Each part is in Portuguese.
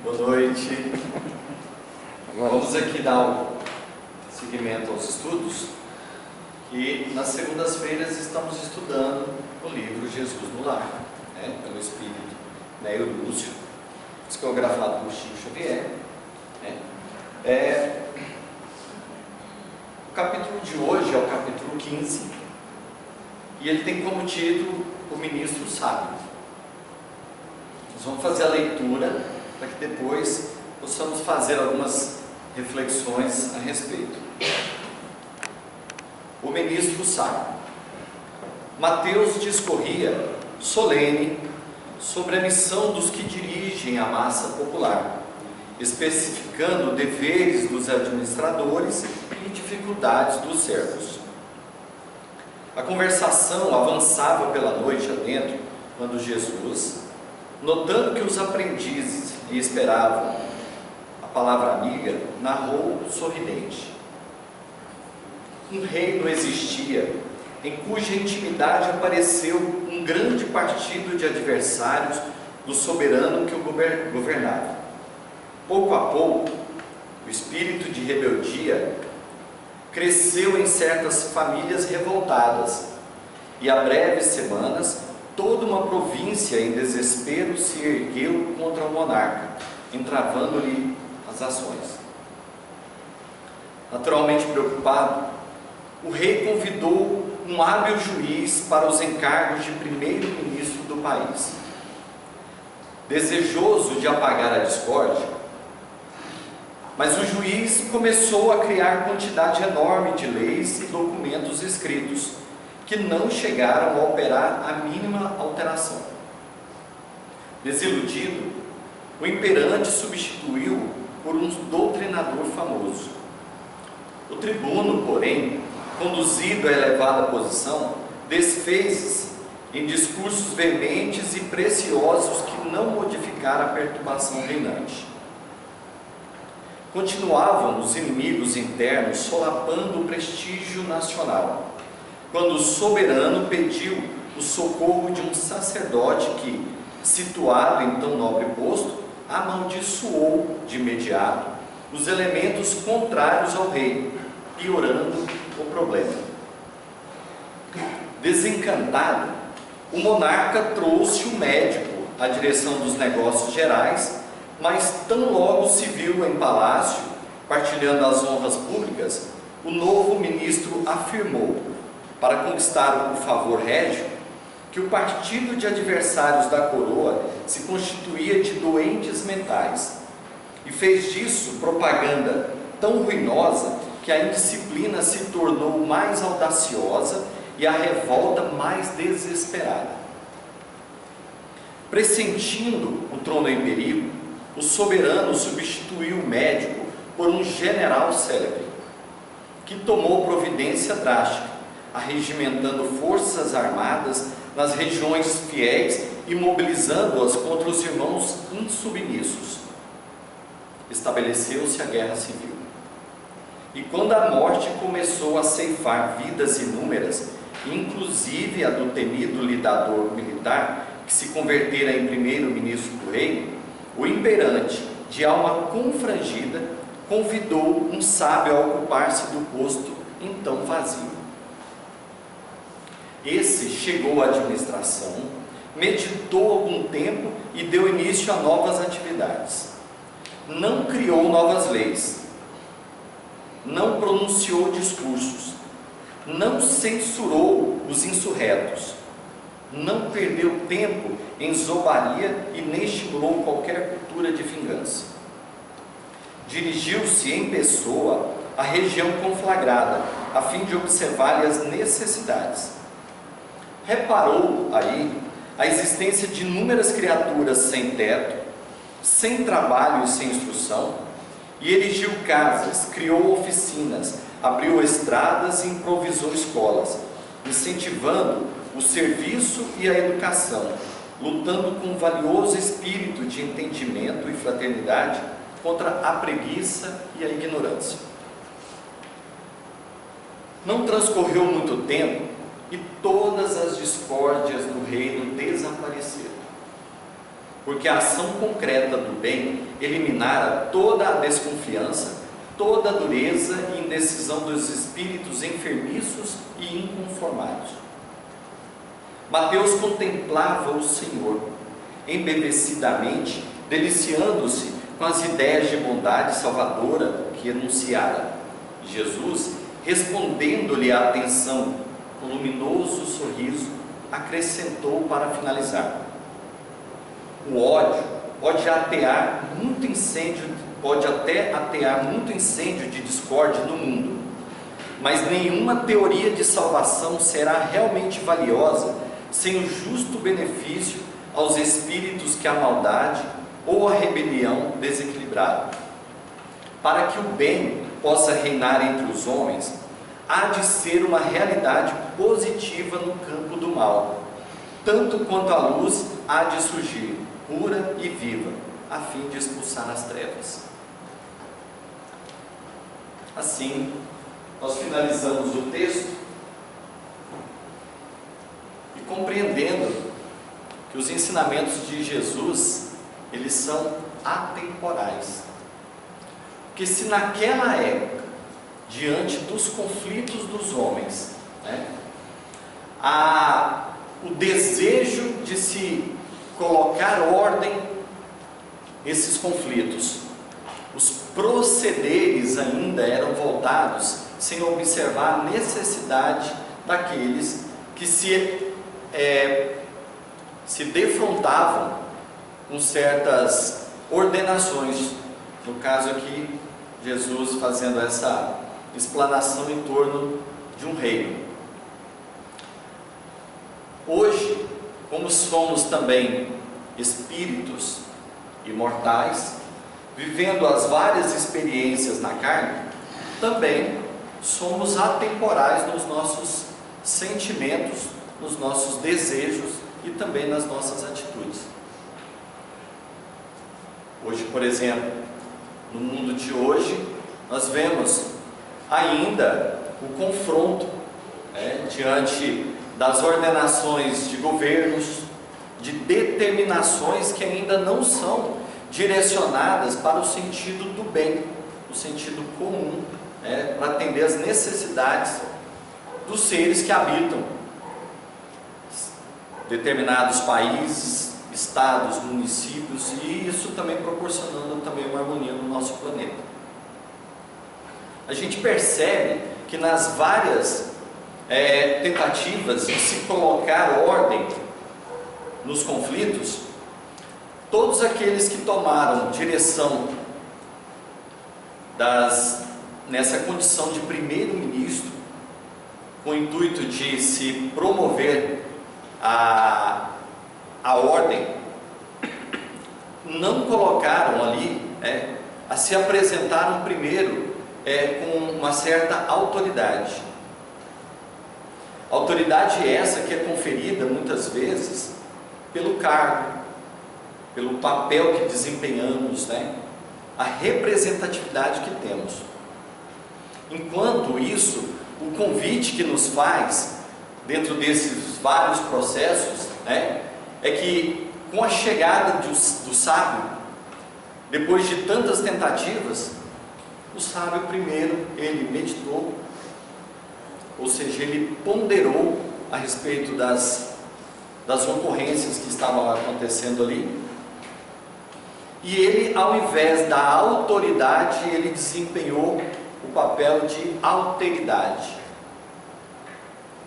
Boa noite. Vamos aqui dar um seguimento aos estudos. E nas segundas-feiras estamos estudando o livro Jesus no Lar, pelo Espírito Nélio Lúcio, psicografado por Chico Xavier. O capítulo de hoje é o capítulo 15 e ele tem como título O Ministro Sábio. Nós vamos fazer a leitura para que depois possamos fazer algumas reflexões a respeito. O Ministro Sábio. Mateus discorria solene sobre a missão dos que dirigem a massa popular, especificando deveres dos administradores e dificuldades dos servos. A conversação avançava pela noite adentro, quando Jesus, notando que os aprendizes lhe esperavam a palavra amiga, narrou sorridente. Um reino existia, em cuja intimidade apareceu um grande partido de adversários do soberano que o governava. Pouco a pouco, o espírito de rebeldia cresceu em certas famílias revoltadas, e há breves semanas, toda uma província em desespero se ergueu contra o monarca, entravando-lhe as ações. Naturalmente preocupado, o rei convidou um hábil juiz para os encargos de primeiro-ministro do país. Desejoso de apagar a discórdia, mas o juiz começou a criar quantidade enorme de leis e documentos escritos, que não chegaram a operar a mínima alteração. Desiludido, o imperante substituiu por um doutrinador famoso. O tribuno, porém, conduzido à elevada posição, desfez-se em discursos veementes e preciosos que não modificaram a perturbação reinante. Continuavam os inimigos internos solapando o prestígio nacional, quando o soberano pediu o socorro de um sacerdote que, situado em tão nobre posto, amaldiçoou de imediato os elementos contrários ao rei, piorando o problema. Desencantado, o monarca trouxe o médico à direção dos negócios gerais, mas tão logo se viu em palácio, partilhando as honras públicas, o novo ministro afirmou, para conquistar o favor régio, que o partido de adversários da coroa se constituía de doentes mentais, e fez disso propaganda tão ruinosa que a indisciplina se tornou mais audaciosa e a revolta mais desesperada. Pressentindo o trono em perigo, o soberano substituiu o médico por um general célebre, que tomou providência drástica, arregimentando forças armadas nas regiões fiéis e mobilizando-as contra os irmãos insubmissos. Estabeleceu-se a guerra civil. E quando a morte começou a ceifar vidas inúmeras, inclusive a do temido lidador militar, que se convertera em primeiro-ministro do reino, o imperante, de alma confrangida, convidou um sábio a ocupar-se do posto então vazio. Esse chegou à administração, meditou algum tempo e deu início a novas atividades. Não criou novas leis, não pronunciou discursos, não censurou os insurretos, não perdeu tempo em zombaria e nem estimulou qualquer cultura de vingança. Dirigiu-se em pessoa à região conflagrada, a fim de observar-lhe as necessidades. Reparou aí a existência de inúmeras criaturas sem teto, sem trabalho e sem instrução, e erigiu casas, criou oficinas, abriu estradas e improvisou escolas, incentivando o serviço e a educação, lutando com um valioso espírito de entendimento e fraternidade contra a preguiça e a ignorância. Não transcorreu muito tempo e todas as discórdias do reino desapareceram. porque a ação concreta do bem eliminara toda a desconfiança, toda a dureza e indecisão dos espíritos enfermiços e inconformados. Mateus contemplava o Senhor, embebecidamente, deliciando-se com as ideias de bondade salvadora que enunciara. Jesus, respondendo-lhe a atenção com luminoso sorriso, acrescentou para finalizar: o ódio pode até atear muito incêndio de discórdia no mundo, mas nenhuma teoria de salvação será realmente valiosa sem o justo benefício aos espíritos que a maldade ou a rebelião desequilibraram. Para que o bem possa reinar entre os homens, há de ser uma realidade positiva no campo do mal, tanto quanto a luz há de surgir pura e viva, a fim de expulsar as trevas. Assim, nós finalizamos o texto e compreendendo que os ensinamentos de Jesus, eles são atemporais. Porque se naquela época, diante dos conflitos dos homens, o desejo de se colocar ordem nesses conflitos, os procederes ainda eram voltados sem observar a necessidade daqueles que se defrontavam com certas ordenações. No caso aqui, Jesus fazendo essa explanação em torno de um reino. Hoje, como somos também espíritos imortais, vivendo as várias experiências na carne, também somos atemporais nos nossos sentimentos, nos nossos desejos e também nas nossas atitudes. Hoje, por exemplo, no mundo de hoje, nós vemos ainda o confronto diante das ordenações de governos, de determinações que ainda não são direcionadas para o sentido do bem, o sentido comum, para atender às necessidades dos seres que habitam determinados países, estados, municípios, e isso também proporcionando também uma harmonia no nosso planeta. A gente percebe que nas várias tentativas de se colocar ordem nos conflitos, todos aqueles que tomaram direção nessa condição de primeiro-ministro, com o intuito de se promover a ordem, não colocaram ali, se apresentaram primeiro com uma certa autoridade. Autoridade essa que é conferida muitas vezes pelo cargo, pelo papel que desempenhamos, a representatividade que temos. Enquanto isso, o convite que nos faz, dentro desses vários processos, é que com a chegada do sábio, depois de tantas tentativas, o sábio primeiro, ele meditou, ou seja, ele ponderou a respeito das ocorrências que estavam acontecendo ali, e ele, ao invés da autoridade, ele desempenhou o papel de alteridade.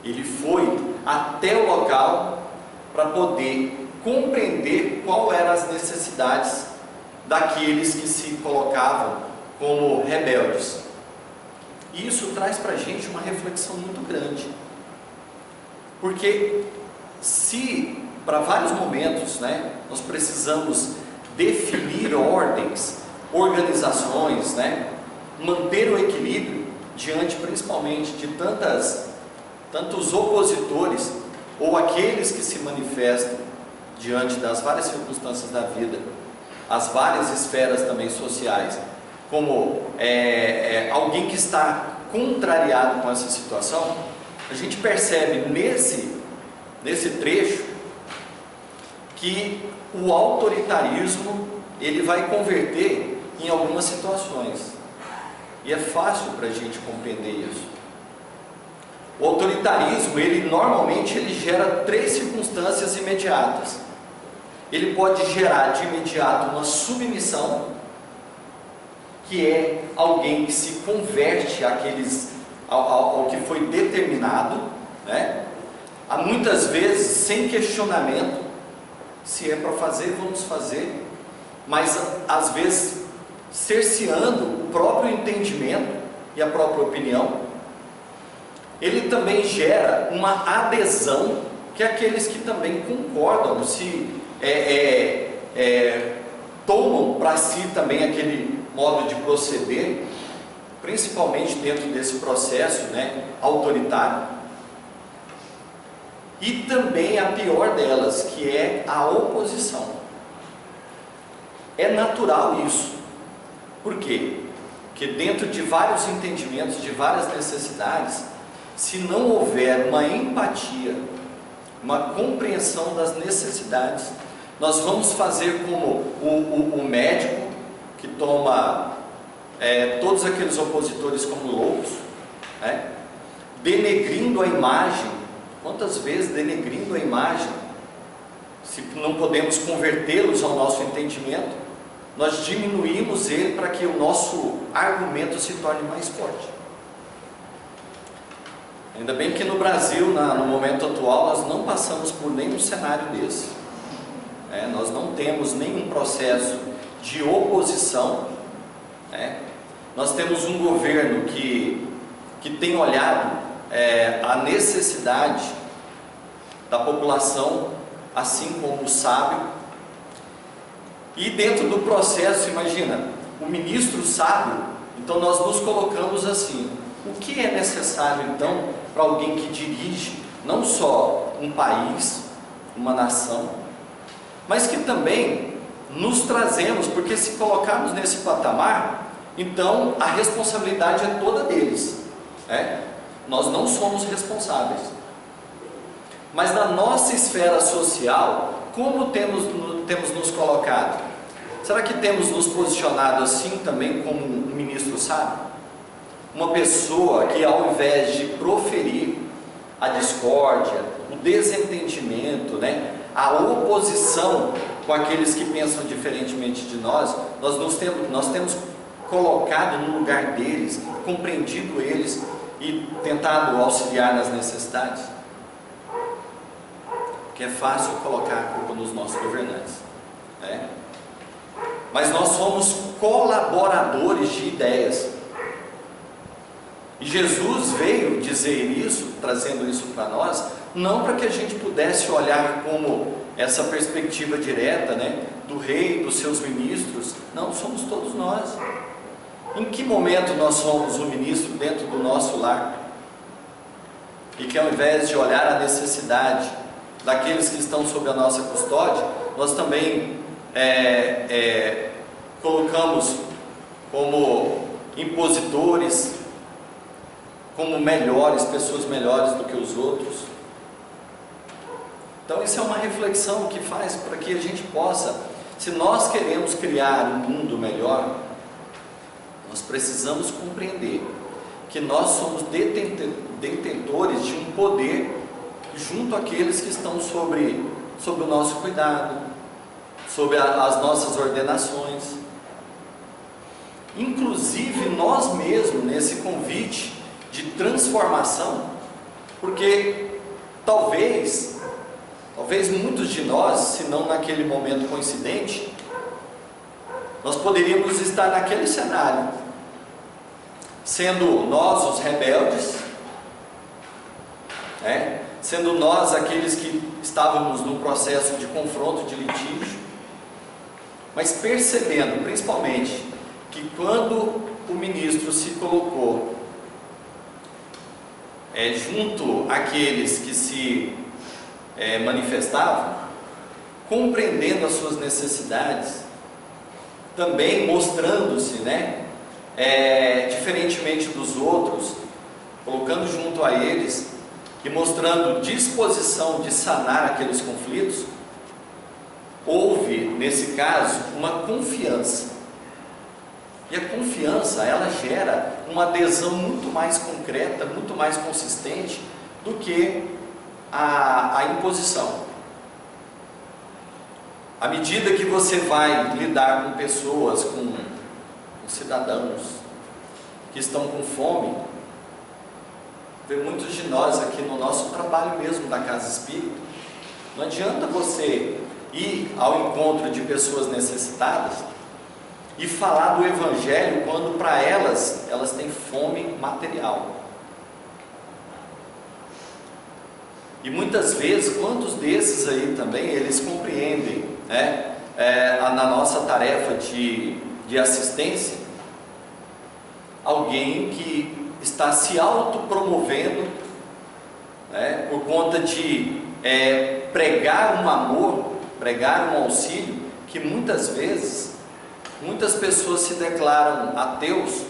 Ele foi até o local para poder compreender qual eram as necessidades daqueles que se colocavam como rebeldes. E isso traz para a gente uma reflexão muito grande, porque se para vários momentos nós precisamos definir ordens, organizações, manter o equilíbrio diante principalmente de tantos opositores ou aqueles que se manifestam diante das várias circunstâncias da vida, as várias esferas também sociais, como alguém que está contrariado com essa situação, a gente percebe nesse trecho que o autoritarismo ele vai converter em algumas situações. E é fácil para a gente compreender isso. O autoritarismo, ele normalmente gera 3 circunstâncias imediatas. Ele pode gerar de imediato uma submissão, que é alguém que se converte ao que foi determinado, né? Há muitas vezes sem questionamento, se é para fazer, vamos fazer, mas às vezes cerceando o próprio entendimento e a própria opinião. Ele também gera uma adesão, que é aqueles que também concordam, se tomam para si também aquele modo de proceder, principalmente dentro desse processo, né, autoritário. E também a pior delas, que é a oposição. É natural isso. Por quê? Porque dentro de vários entendimentos, de várias necessidades, se não houver uma empatia, uma compreensão das necessidades, nós vamos fazer como o médico que toma todos aqueles opositores como loucos, né? Denegrindo a imagem. Quantas vezes denegrindo a imagem, se não podemos convertê-los ao nosso entendimento, nós diminuímos ele para que o nosso argumento se torne mais forte. Ainda bem que no Brasil, no momento atual, nós não passamos por nenhum cenário desse. Nós não temos nenhum processo de oposição. Nós temos um governo que tem olhado a necessidade da população, assim como o sábio. E dentro do processo, imagina, o ministro sábio, então nós nos colocamos assim: o que é necessário então para alguém que dirige não só um país, uma nação, mas que também nos trazemos, porque se colocarmos nesse patamar, então a responsabilidade é toda deles, nós não somos responsáveis. Mas na nossa esfera social, como temos nos colocado? Será que temos nos posicionado assim também como um ministro sábio? Uma pessoa que, ao invés de proferir a discórdia, o desentendimento, a oposição com aqueles que pensam diferentemente de nós, nós temos colocado no lugar deles, compreendido eles e tentado auxiliar nas necessidades? Porque é fácil colocar a culpa nos nossos governantes, mas nós somos colaboradores de ideias. E Jesus veio dizer isso, trazendo isso para nós, não para que a gente pudesse olhar como essa perspectiva direta, do rei, dos seus ministros. Não, somos todos nós. Em que momento nós somos um ministro dentro do nosso lar? E que ao invés de olhar a necessidade daqueles que estão sob a nossa custódia, nós também colocamos como impositores, como melhores, pessoas melhores do que os outros. Então isso é uma reflexão que faz para que a gente possa, se nós queremos criar um mundo melhor, nós precisamos compreender que nós somos detentores de um poder junto àqueles que estão sobre o nosso cuidado, sobre as nossas ordenações. Inclusive nós mesmos, nesse convite de transformação, porque talvez muitos de nós, se não naquele momento coincidente, nós poderíamos estar naquele cenário, sendo nós os rebeldes, sendo nós aqueles que estávamos num processo de confronto, de litígio, mas percebendo principalmente que quando o ministro se colocou junto àqueles que se manifestavam, compreendendo as suas necessidades, também mostrando-se, diferentemente dos outros, colocando junto a eles e mostrando disposição de sanar aqueles conflitos, houve, nesse caso, uma confiança. E a confiança, ela gera uma adesão muito mais concreta, muito mais consistente do que a imposição. À medida que você vai lidar com pessoas, com cidadãos que estão com fome, vê muitos de nós aqui no nosso trabalho mesmo da Casa Espírita, não adianta você ir ao encontro de pessoas necessitadas e falar do Evangelho quando para elas têm fome material. E muitas vezes, quantos desses aí também, eles compreendem, né, na nossa tarefa de assistência, alguém que está se autopromovendo, né, por conta de pregar um amor, pregar um auxílio, que muitas vezes, muitas pessoas se declaram ateus,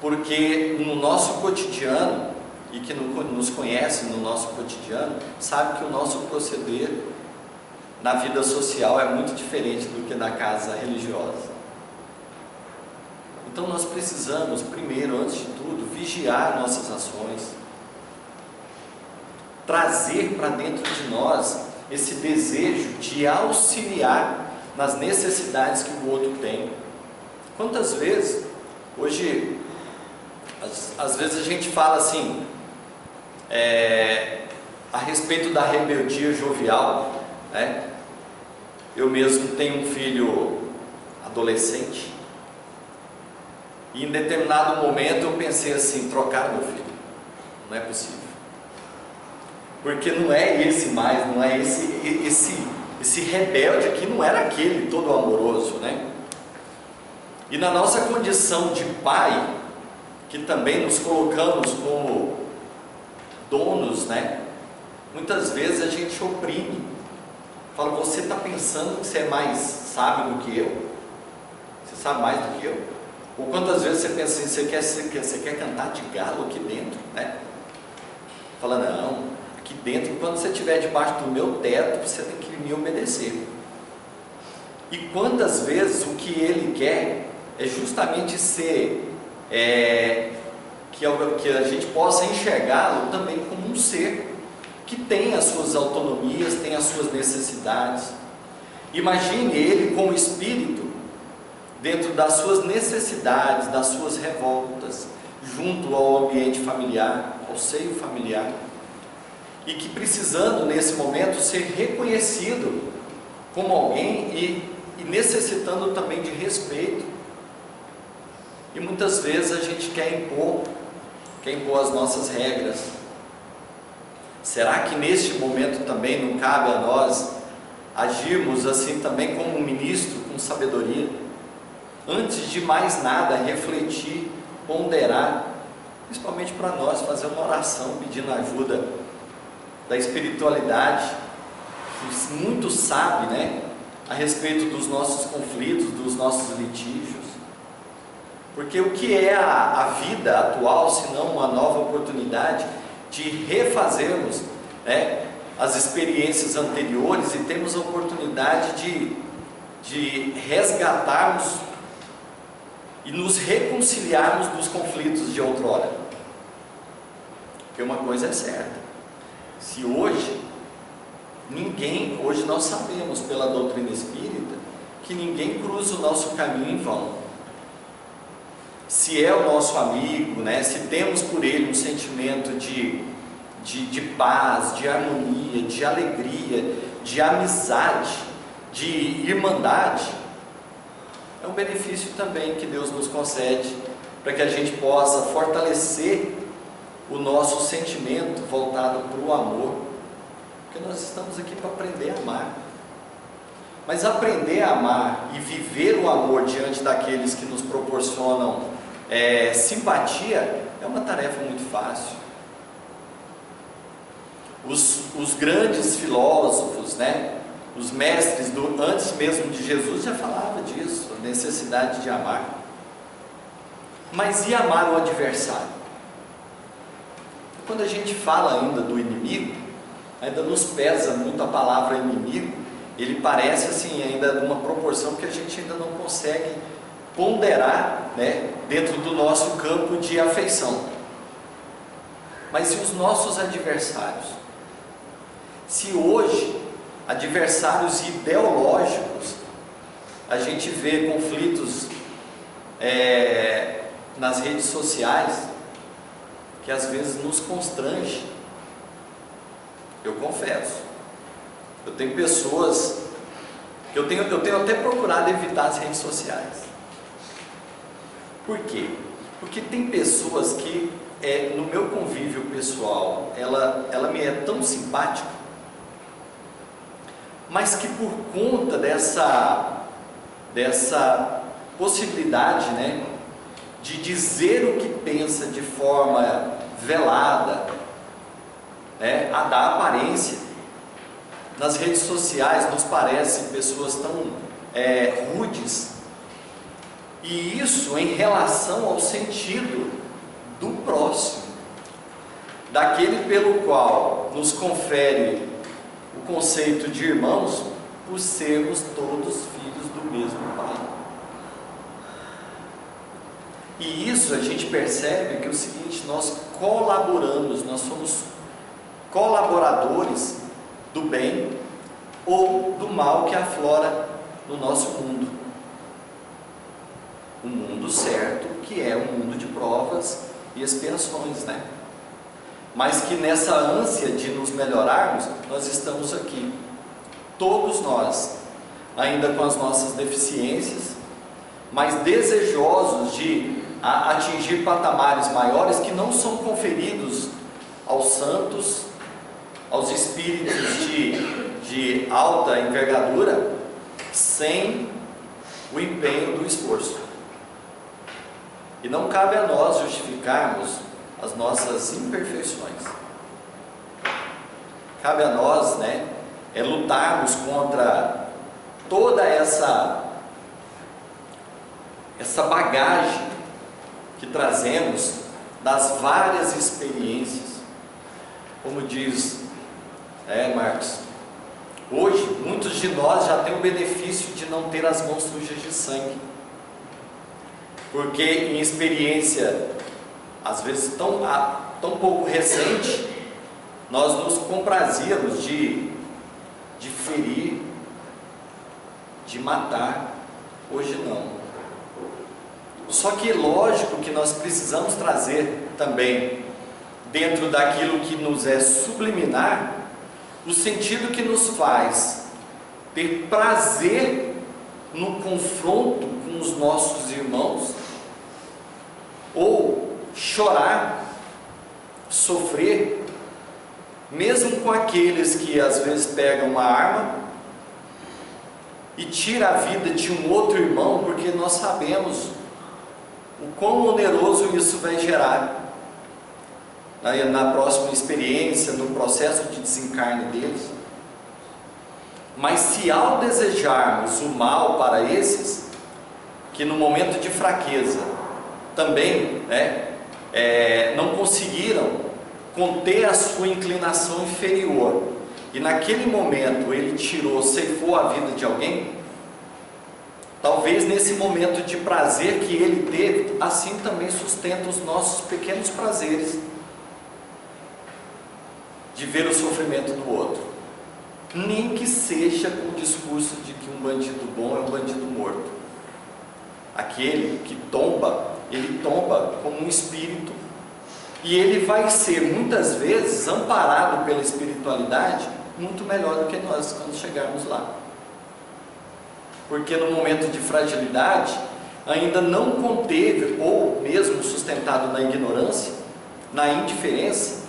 porque no nosso cotidiano, e que nos conhece no nosso cotidiano, sabe que o nosso proceder na vida social é muito diferente do que na casa religiosa. Então nós precisamos, primeiro, antes de tudo, vigiar nossas ações, trazer para dentro de nós esse desejo de auxiliar nas necessidades que o outro tem. Quantas vezes, hoje, às vezes a gente fala assim, a respeito da rebeldia jovial, né? Eu mesmo tenho um filho adolescente, e em determinado momento eu pensei assim, trocar meu filho, não é possível, porque não é esse mais, não é esse rebelde aqui, não era aquele todo amoroso, né? E na nossa condição de pai, que também nos colocamos como donos, né? Muitas vezes a gente oprime, fala, você está pensando que você é mais sábio do que eu? Você sabe mais do que eu? Ou quantas vezes você pensa assim, você quer cantar de galo aqui dentro, né? Fala, não, aqui dentro, quando você estiver debaixo do meu teto, você tem que me obedecer. E quantas vezes o que ele quer é justamente ser, que a gente possa enxergá-lo também como um ser que tem as suas autonomias, tem as suas necessidades. Imagine ele como espírito dentro das suas necessidades, das suas revoltas, junto ao ambiente familiar, ao seio familiar, e que precisando nesse momento ser reconhecido como alguém e necessitando também de respeito. E muitas vezes a gente quer impor as nossas regras. Será que neste momento também não cabe a nós agirmos assim também como um ministro com sabedoria? Antes de mais nada, refletir, ponderar, principalmente para nós, fazer uma oração pedindo ajuda da espiritualidade, que muito sabe, né, a respeito dos nossos conflitos, dos nossos litígios. Porque o que é a vida atual, se não uma nova oportunidade de refazermos, né, as experiências anteriores e termos a oportunidade de resgatarmos e nos reconciliarmos dos conflitos de outrora. Porque uma coisa é certa, se hoje nós sabemos pela doutrina espírita que ninguém cruza o nosso caminho em vão. Se é o nosso amigo, né, se temos por ele um sentimento de paz, de harmonia, de alegria, de amizade, de irmandade, é um benefício também que Deus nos concede para que a gente possa fortalecer o nosso sentimento voltado para o amor, porque nós estamos aqui para aprender a amar. Mas aprender a amar e viver o amor diante daqueles que nos proporcionam simpatia é uma tarefa muito fácil. Os grandes filósofos, né, os mestres antes mesmo de Jesus já falavam disso, a necessidade de amar. Mas e amar o adversário? Quando a gente fala ainda do inimigo, ainda nos pesa muito a palavra inimigo, ele parece assim ainda de uma proporção que a gente ainda não consegue ponderar, né, dentro do nosso campo de afeição. Mas e os nossos adversários? Se hoje, adversários ideológicos, a gente vê conflitos nas redes sociais, que às vezes nos constrange. Eu confesso, eu tenho pessoas que eu tenho até procurado evitar as redes sociais. Por quê? Porque tem pessoas que, no meu convívio pessoal, ela me é tão simpática, mas que por conta dessa possibilidade, né, de dizer o que pensa de forma velada, né, a dar aparência, nas redes sociais nos parecem pessoas tão rudes, e isso em relação ao sentido do próximo, daquele pelo qual nos confere o conceito de irmãos, por sermos todos filhos do mesmo Pai. E isso a gente percebe que é o seguinte: nós colaboramos, nós somos colaboradores do bem ou do mal que aflora no nosso mundo. O mundo certo, que é um mundo de provas e expiações, né? Mas que nessa ânsia de nos melhorarmos, nós estamos aqui, todos nós, ainda com as nossas deficiências, mas desejosos de atingir patamares maiores que não são conferidos aos santos, aos espíritos de alta envergadura, sem o empenho do esforço. E não cabe a nós justificarmos as nossas imperfeições. Cabe a nós, né, lutarmos contra toda essa bagagem que trazemos das várias experiências. Como diz Marcos, hoje muitos de nós já têm o benefício de não ter as mãos sujas de sangue, porque em experiência, às vezes tão pouco recente, nós nos comprazíamos de ferir, de matar. Hoje não. Só que lógico que nós precisamos trazer também, dentro daquilo que nos é subliminar, o sentido que nos faz ter prazer no confronto com os nossos irmãos, ou chorar, sofrer, mesmo com aqueles que às vezes pegam uma arma e tiram a vida de um outro irmão, porque nós sabemos o quão oneroso isso vai gerar na próxima experiência, no processo de desencarne deles. Mas se ao desejarmos o mal para esses, que no momento de fraqueza também não conseguiram conter a sua inclinação inferior, e naquele momento ele ceifou a vida de alguém, talvez nesse momento de prazer que ele teve, assim também sustenta os nossos pequenos prazeres de ver o sofrimento do outro, nem que seja com o discurso de que um bandido bom é um bandido morto. Aquele que tomba, ele tomba como um espírito, e ele vai ser muitas vezes amparado pela espiritualidade muito melhor do que nós quando chegarmos lá, porque no momento de fragilidade ainda não conteve, ou mesmo sustentado na ignorância, na indiferença,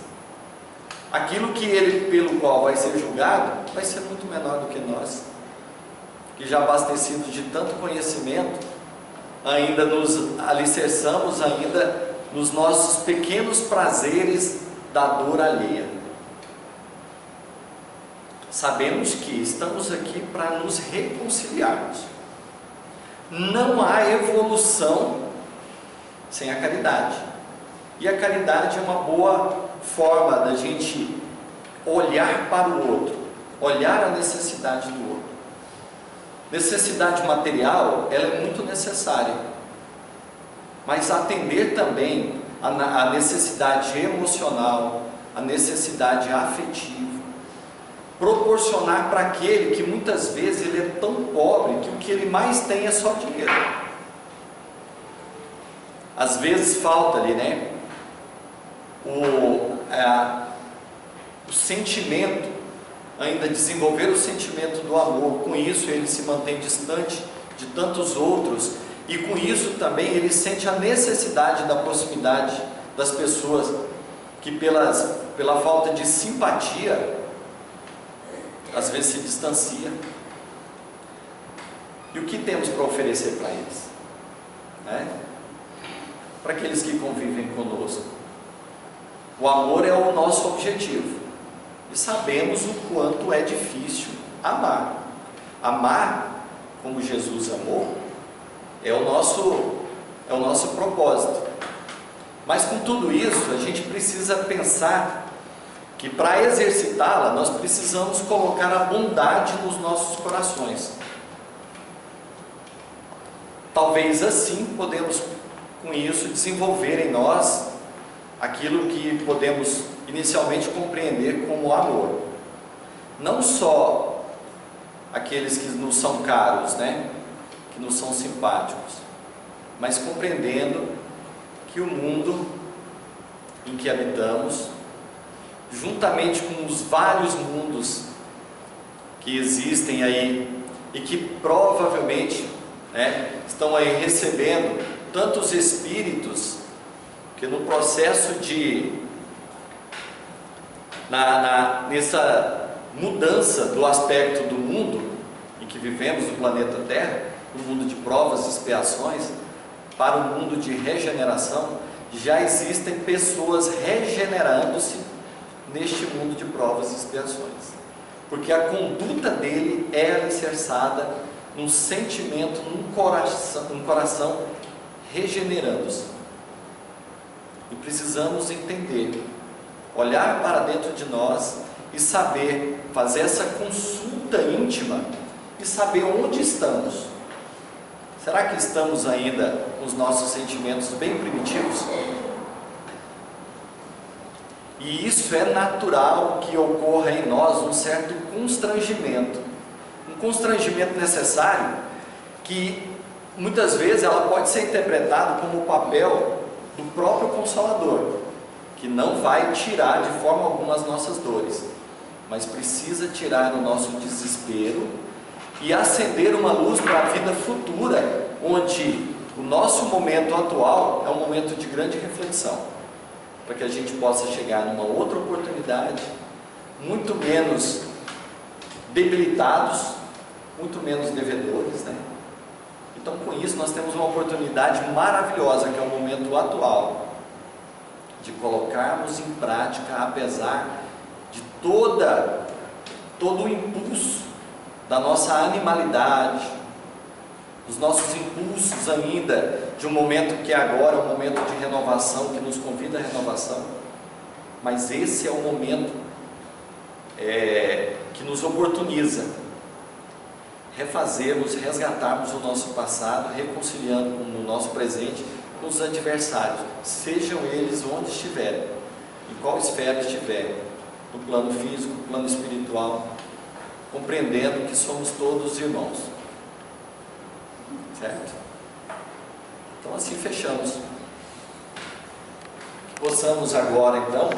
aquilo que ele, pelo qual vai ser julgado, vai ser muito menor do que nós, que já abastecidos de tanto conhecimento, ainda nos alicerçamos ainda nos nossos pequenos prazeres da dor alheia. Sabemos que estamos aqui para nos reconciliarmos. Não há evolução sem a caridade. E a caridade é uma boa forma da gente olhar para o outro, olhar a necessidade do outro. Necessidade material, ela é muito necessária, mas atender também a necessidade emocional, a necessidade afetiva, proporcionar para aquele que muitas vezes ele é tão pobre que o que ele mais tem é só dinheiro. Às vezes falta ali, né, o sentimento, ainda desenvolver o sentimento do amor. Com isso ele se mantém distante de tantos outros, e com isso também ele sente a necessidade da proximidade das pessoas, que pela falta de simpatia às vezes se distancia. E o que temos para oferecer para eles, né? Para aqueles que convivem conosco? O amor é o nosso objetivo, e sabemos o quanto é difícil amar. Amar como Jesus amou é o nosso propósito. Mas com tudo isso, a gente precisa pensar que para exercitá-la, nós precisamos colocar a bondade nos nossos corações. Talvez assim podemos, com isso, desenvolver em nós aquilo que podemos inicialmente compreender como amor. Não só aqueles que nos são caros, né? Que nos são simpáticos, mas compreendendo que o mundo em que habitamos, juntamente com os vários mundos que existem aí e que provavelmente, né, estão aí recebendo tantos espíritos que no processo de nessa mudança do aspecto do mundo em que vivemos no planeta Terra, do mundo de provas e expiações para o mundo de regeneração, já existem pessoas regenerando-se neste mundo de provas e expiações, porque a conduta dele é alicerçada num sentimento, num coração regenerando-se. E precisamos entender, olhar para dentro de nós e saber fazer essa consulta íntima e saber onde estamos. Será que estamos ainda com os nossos sentimentos bem primitivos? E isso é natural que ocorra em nós um certo constrangimento, um constrangimento necessário, que muitas vezes ela pode ser interpretada como o papel do próprio Consolador, que não vai tirar de forma alguma as nossas dores, mas precisa tirar o nosso desespero e acender uma luz para a vida futura, onde o nosso momento atual é um momento de grande reflexão, para que a gente possa chegar numa outra oportunidade, muito menos debilitados, muito menos devedores, né? Então, com isso, nós temos uma oportunidade maravilhosa, que é o momento atual, de colocarmos em prática, apesar de todo o impulso da nossa animalidade, os nossos impulsos ainda de um momento que agora é um momento de renovação, que nos convida à renovação, mas esse é o momento que nos oportuniza refazermos, resgatarmos o nosso passado, reconciliando com o nosso presente com os adversários, sejam eles onde estiverem, em qual esfera estiverem, no plano físico, no plano espiritual, compreendendo que somos todos irmãos, certo? Então assim fechamos. Que possamos agora então